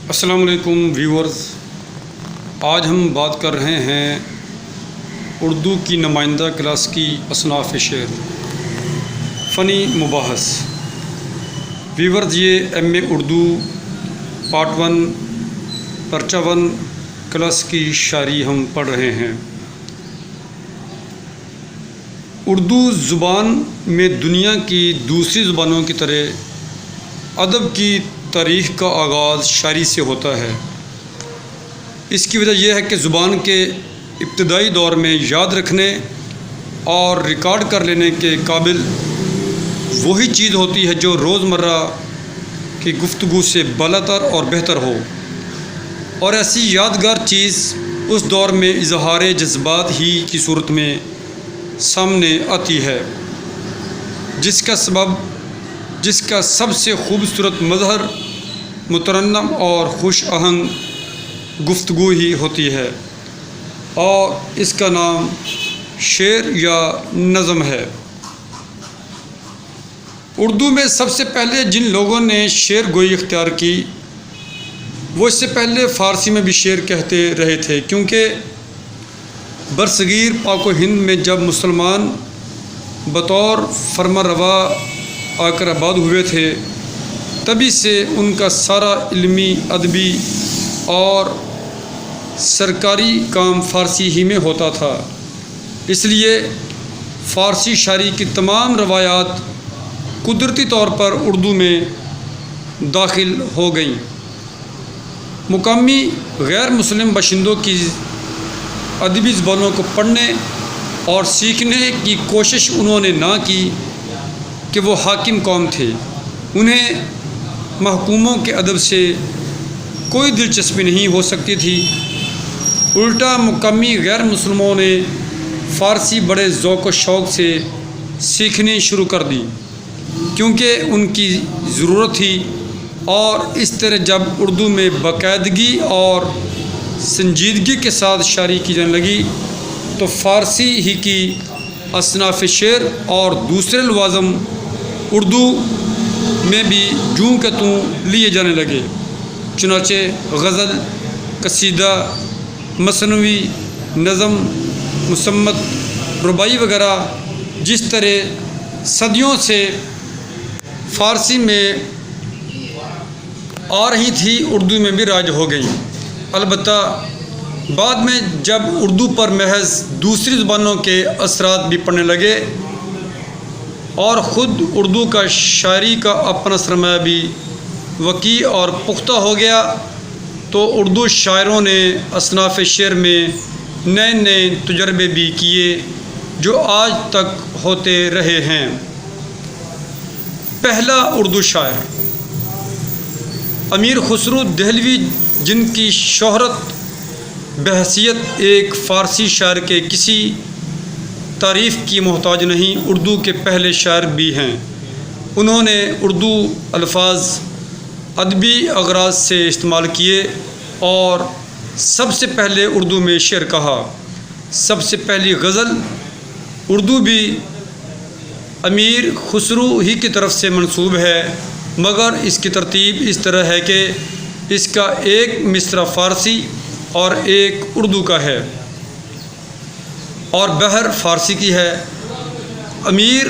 السلام علیکم ویورز، آج ہم بات کر رہے ہیں اردو کی نمائندہ کلاس کی اصناف شعر فنی مباحث۔ ویورز، یہ ایم اے اردو پارٹ 1 پرچہ 1 کلاس کی شاعری ہم پڑھ رہے ہیں۔ اردو زبان میں دنیا کی دوسری زبانوں کی طرح ادب کی تاریخ کا آغاز شاعری سے ہوتا ہے۔ اس کی وجہ یہ ہے کہ زبان کے ابتدائی دور میں یاد رکھنے اور ریکارڈ کر لینے کے قابل وہی چیز ہوتی ہے جو روزمرہ کی گفتگو سے بالاتر اور بہتر ہو، اور ایسی یادگار چیز اس دور میں اظہار جذبات ہی کی صورت میں سامنے آتی ہے، جس کا سب سے خوبصورت مظہر مترنم اور خوش آہنگ گفتگو ہی ہوتی ہے، اور اس کا نام شعر یا نظم ہے۔ اردو میں سب سے پہلے جن لوگوں نے شعر گوئی اختیار کی وہ اس سے پہلے فارسی میں بھی شعر کہتے رہے تھے، کیونکہ برصغیر پاک و ہند میں جب مسلمان بطور فرما روا آ کر آباد ہوئے تھے، تبھی سے ان کا سارا علمی، ادبی اور سرکاری کام فارسی ہی میں ہوتا تھا۔ اس لیے فارسی شاعری کی تمام روایات قدرتی طور پر اردو میں داخل ہو گئیں۔ مقامی غیر مسلم باشندوں کی ادبی زبانوں کو پڑھنے اور سیکھنے کی کوشش انہوں نے نہ کی کہ وہ حاکم قوم تھے، انہیں محکوموں کے ادب سے کوئی دلچسپی نہیں ہو سکتی تھی۔ الٹا مقامی غیر مسلموں نے فارسی بڑے ذوق و شوق سے سیکھنی شروع کر دی، کیونکہ ان کی ضرورت تھی، اور اس طرح جب اردو میں باقاعدگی اور سنجیدگی کے ساتھ شاعری کی جانے لگی تو فارسی ہی کی اصناف شعر اور دوسرے لوازم اردو میں بھی جوں کہ توں لیے جانے لگے۔ چنانچہ غزل، قصیدہ، مثنوی، نظم، مصمت، رباعی وغیرہ جس طرح صدیوں سے فارسی میں آ رہی تھی اردو میں بھی رائج ہو گئی۔ البتہ بعد میں جب اردو پر محض دوسری زبانوں کے اثرات بھی پڑنے لگے اور خود اردو کا شاعری کا اپنا سرمایہ بھی وسیع اور پختہ ہو گیا، تو اردو شاعروں نے اصناف شعر میں نئے نئے تجربے بھی کیے جو آج تک ہوتے رہے ہیں۔ پہلا اردو شاعر امیر خسرو دہلوی، جن کی شہرت بحیثیت ایک فارسی شاعر کے کسی تعریف کی محتاج نہیں، اردو کے پہلے شاعر بھی ہیں۔ انہوں نے اردو الفاظ ادبی اغراض سے استعمال کیے اور سب سے پہلے اردو میں شعر کہا۔ سب سے پہلی غزل اردو بھی امیر خسرو ہی کی طرف سے منسوب ہے، مگر اس کی ترتیب اس طرح ہے کہ اس کا ایک مصرع فارسی اور ایک اردو کا ہے اور بحر فارسی کی ہے۔ امیر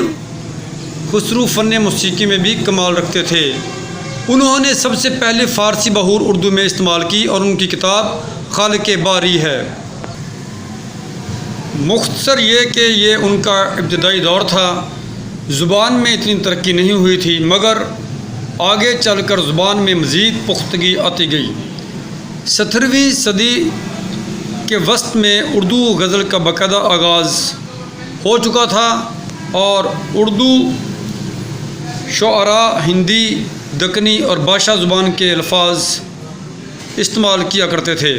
خسرو فن موسیقی میں بھی کمال رکھتے تھے۔ انہوں نے سب سے پہلے فارسی بہور اردو میں استعمال کی اور ان کی کتاب خالق باری ہے۔ مختصر یہ کہ یہ ان کا ابتدائی دور تھا، زبان میں اتنی ترقی نہیں ہوئی تھی، مگر آگے چل کر زبان میں مزید پختگی آتی گئی۔ 17ویں صدی کے وسط میں اردو غزل کا باقاعدہ آغاز ہو چکا تھا، اور اردو شعراء ہندی، دکنی اور باشا زبان کے الفاظ استعمال کیا کرتے تھے۔